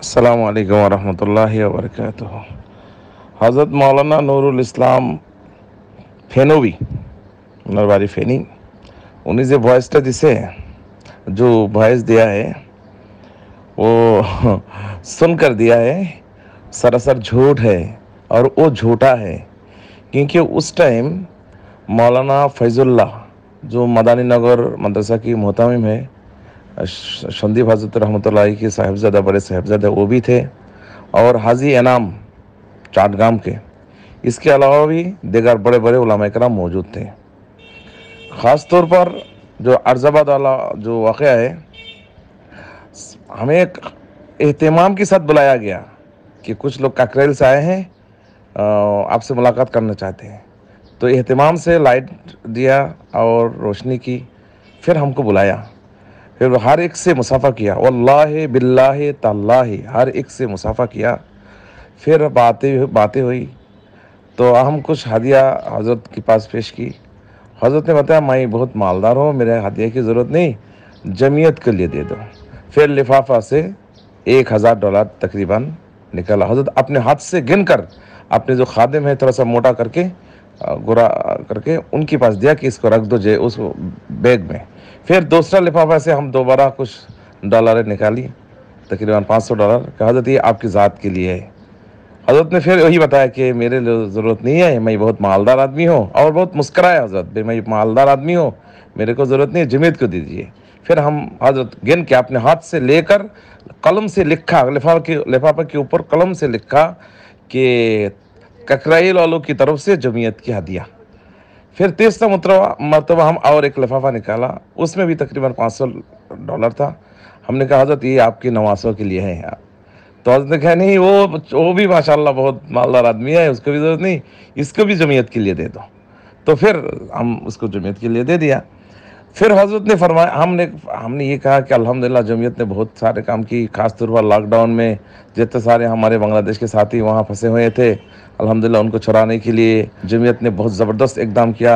अस्सलामु अलैकुम वरहमतुल्लाहि वबरकातुहू। हज़रत मौलाना नूरुल इस्लाम फेनोवी नरवारी फेनी उन्हीं से ভয়েসটা দিছে जो ভয়েস दिया है वो सुनकर दिया है सरासर झूठ है और वो झूठा है क्योंकि उस टाइम मौलाना फैजुल्लाह जो मदानी नगर मदरसा की मोहतमिम है संदीप हज़रत रहमतुल्लाह के साहिबजादा बड़े साहिबजादा वो भी थे और हाजी इनाम चाटगाम के इसके अलावा भी दीगर बड़े बड़े उलमा इकराम मौजूद थे। ख़ास तौर पर जो अर्जाबाद वाला जो वाक़या है हमें एक एहतमाम के साथ बुलाया गया कि कुछ लोग काकरेल से आए हैं, आपसे मुलाकात करना चाहते हैं। तो एहतमाम से लाइट दिया और रोशनी की, फिर हमको बुलाया, फिर हर एक से मुसाफ़ा किया, वल्लाहि बिल्लाहि तल्लाहि हर एक से मुसाफ़ा किया। फिर बातें हुई तो हम कुछ हदिया हज़रत के पास पेश की। हज़रत ने बताया मैं बहुत मालदार हूँ, मेरे हदिया की ज़रूरत नहीं, जमीयत के लिए दे दो। फिर लिफाफा से $1000 तकरीबन निकला। हज़रत अपने हाथ से गिन कर अपने जो खादिम है थोड़ा सा मोटा करके गोरा करके उनके पास दिया कि इसको रख दो जे उस बैग में। फिर दूसरा लिफाफा से हम दोबारा कुछ डॉलर निकाली, तकरीबन $500 कि हज़रत ये आपकी ज़ात के लिए है। हज़रत ने फिर वही बताया कि मेरे लिए ज़रूरत नहीं है, मैं बहुत मालदार आदमी हूँ, और बहुत मुस्कराया हज़रत भाई मैं मालदार आदमी हूँ, मेरे को ज़रूरत नहीं है, जमीयत को दीजिए। फिर हम हज़रत गिन के अपने हाथ से लेकर कलम से लिखा, लिफाफा के ऊपर कलम से लिखा कि ककराइल वालों की तरफ से जमीयत की हदिया। फिर तीसरा मरतबा हम और एक लिफाफा निकाला, उसमें भी तकरीबन $500 था। हमने कहा हज़रत ये आपकी नवासों के लिए है। तो हज़रत ने कहा नहीं वो भी माशाल्लाह बहुत मालदार आदमी है, उसको भी ज़रूरत नहीं, इसको भी जमीयत के लिए दे दो। तो फिर हम उसको जमीयत के लिए दे दिया। फिर हज़रत ने फरमाया, हमने ये कहा कि अल्हम्दुलिल्लाह जमीयत ने बहुत सारे काम की, ख़ास तौर पर लॉकडाउन में जितने सारे हमारे बांग्लादेश के साथी वहाँ फंसे हुए थे, अल्हम्दुलिल्लाह उनको छुड़ाने के लिए जमीयत ने बहुत ज़बरदस्त इक़दाम किया,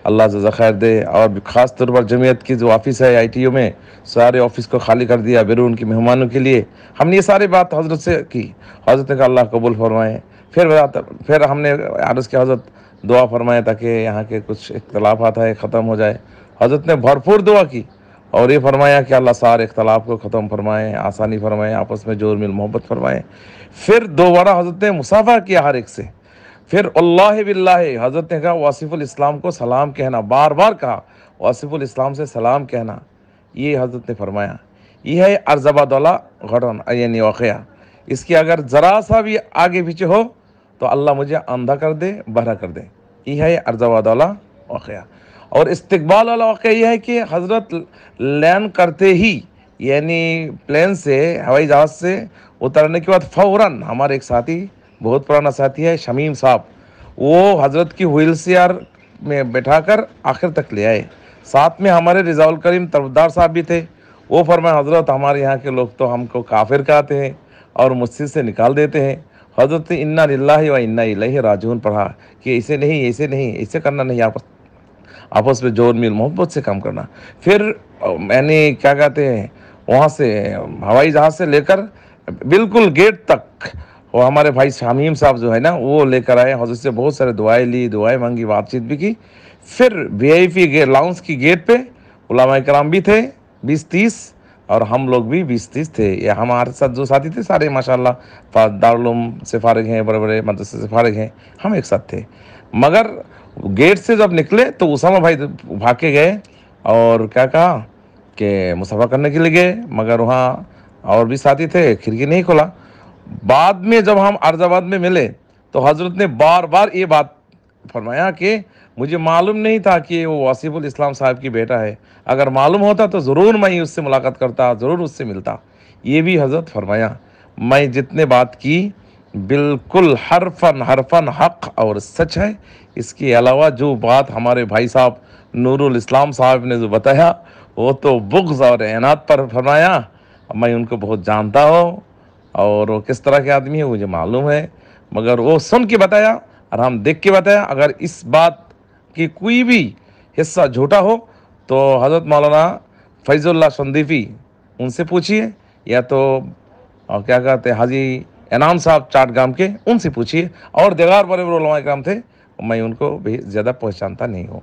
अल्लाह जज़ा खैर दे। और ख़ास तौर पर जमीयत की जो ऑफ़िस है ITO में, सारे ऑफ़िस को खाली कर दिया बैरून के मेहमानों के लिए। हमने ये सारी बात हज़रत से की, हज़रत ने कहा अल्लाह कबूल फरमाए। फिर हमने अर्ज़ किया हज़रत दुआ फरमाए ताकि यहाँ के कुछ इख्तलाफात है ख़त्म हो जाए। हज़रत ने भरपूर दुआ की और ये फरमाया कि अल्लाह सारे इख्तलाफ को ख़त्म फरमाए, आसानी फरमाए, आपस में जोर मिल मोहब्बत फरमाए। फिर दोबारा हज़रत ने मुसाफ़ा किया हर एक से। फिर अल्लाह बिल्लाह हज़रत ने कहा वासिफ़ुल इस्लाम को सलाम कहना, बार बार कहा वासिफ़ुल इस्लाम से सलाम कहना, ये हज़रत ने फरमाया। ये है अर्जाबाद वाला घटना यानी वाक़या। इसकी अगर ज़रा सा भी आगे पीछे हो तो अल्लाह मुझे अंधा कर दे, बहरा कर दे। ये है अर्जाबाद वाला वाक़या। और इस्तकबाल वाला वाक़या यह है कि हज़रत लैंड करते ही यानी प्लेन से हवाई जहाज़ से उतरने के बाद फ़ौरन हमारे एक साथी, बहुत पुराना साथी है शमीम साहब, वो हज़रत की व्हील चेयर में बैठाकर आखिर तक ले आए। साथ में हमारे रिज़ाउल करीम तरफदार साहब भी थे। वो फरमाए हज़रत हमारे यहाँ के लोग तो हमको काफिर कहते हैं और मस्जिद से निकाल देते हैं। हज़रत ने इन्ना लिल्लाहि व इन्ना इलैहि राजिऊन पढ़ा कि ऐसे नहीं, ऐसे करना नहीं, आपस में जोर मिल मोहब्बत से काम करना। फिर मैंने क्या कहते हैं वहाँ से हवाई जहाज़ से लेकर बिल्कुल गेट तक वो हमारे भाई शामीम साहब जो है ना वो लेकर आए। हज़रत से बहुत सारे दुआएं ली, दुआएं मांगी, बातचीत भी की। फिर VIP गेट लाउंज की गेट पे उलमा इकराम भी थे 20-30 और हम लोग भी 20-30 थे। ये हमारे साथ जो साथी थे सारे माशाल्लाह दारुल उलूम से फारिग हैं, बड़े बड़े मदरसे से फारिग हैं, हम एक साथ थे। मगर गेट से जब निकले तो उसामा भाई भाग के गए और क्या कहा कि मुसाफा करने के लिए गए, मगर वहाँ और भी साथी थे, खिड़की नहीं खोला। बाद में जब हम अर्जाबाद में मिले तो हज़रत ने बार बार ये बात फरमाया कि मुझे मालूम नहीं था कि वो वासिफ़ुल इस्लाम साहब की बेटा है, अगर मालूम होता तो ज़रूर मैं उससे मुलाकात करता, ज़रूर उससे मिलता। ये भी हज़रत फरमाया। मैं जितने बात की बिल्कुल हरफन हरफन हक़ और सच है। इसके अलावा जो बात हमारे भाई साहब नूरुल इस्लाम साहब ने जो बताया वो तो बुग़्ज़ और एनात पर फरमाया। मैं उनको बहुत जानता हूँ और वो किस तरह के आदमी है मुझे मालूम है, मगर वो सुन के बताया और हम देख के बताया। अगर इस बात की कोई भी हिस्सा झूठा हो तो हज़रत मौलाना फैज़ुल्लाह संदीफ़ी उनसे पूछिए, या तो और क्या कहते हैं हाजी इनाम साहब चाटगाम के, उनसे पूछिए। और दीगार बड़े बड़े उलमा इकराम थे, मैं उनको भी ज़्यादा पहचानता नहीं हूँ।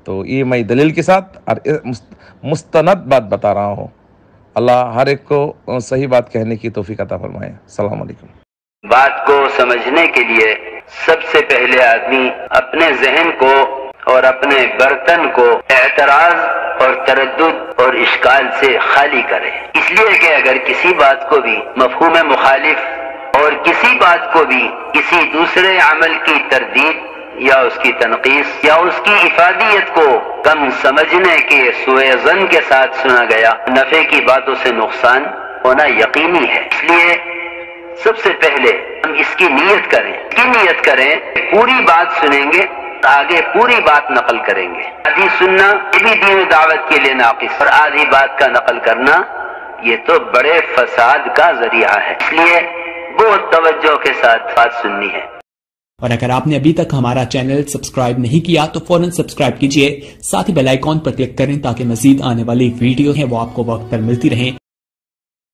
तो ये मैं दलील के साथ और मुस्तनद बात बता रहा हूँ। अल्लाह हर एक को सही बात कहने की तौफीक अता फरमाए। अस्सलाम वालेकुम। बात को समझने के लिए सबसे पहले आदमी अपने जहन को और अपने बर्तन को एतराज और तरद्दुद और इश्काल से खाली करे। इसलिए कि अगर किसी बात को भी मफहूम मुखालिफ और किसी बात को भी किसी दूसरे अमल की तरदीद या उसकी तनकीस या उसकी इफादियत को कम समझने के सुए ज़न के साथ सुना गया, नफे की बातों से नुकसान होना यकीनी है। इसलिए सबसे पहले हम इसकी नीयत करें, पूरी बात सुनेंगे, आगे पूरी बात नकल करेंगे। आधी सुनना ये भी दीन दावत के लिए नाक़िस, और आधी बात का नकल करना ये तो बड़े फसाद का जरिया है। इसलिए बहुत तवज्जो के साथ बात सुननी है। और अगर आपने अभी तक हमारा चैनल सब्सक्राइब नहीं किया तो फौरन सब्सक्राइब कीजिए, साथ ही बेल आइकॉन पर क्लिक करें ताकि मजीद आने वाली वीडियो है वो आपको वक्त पर मिलती रहें।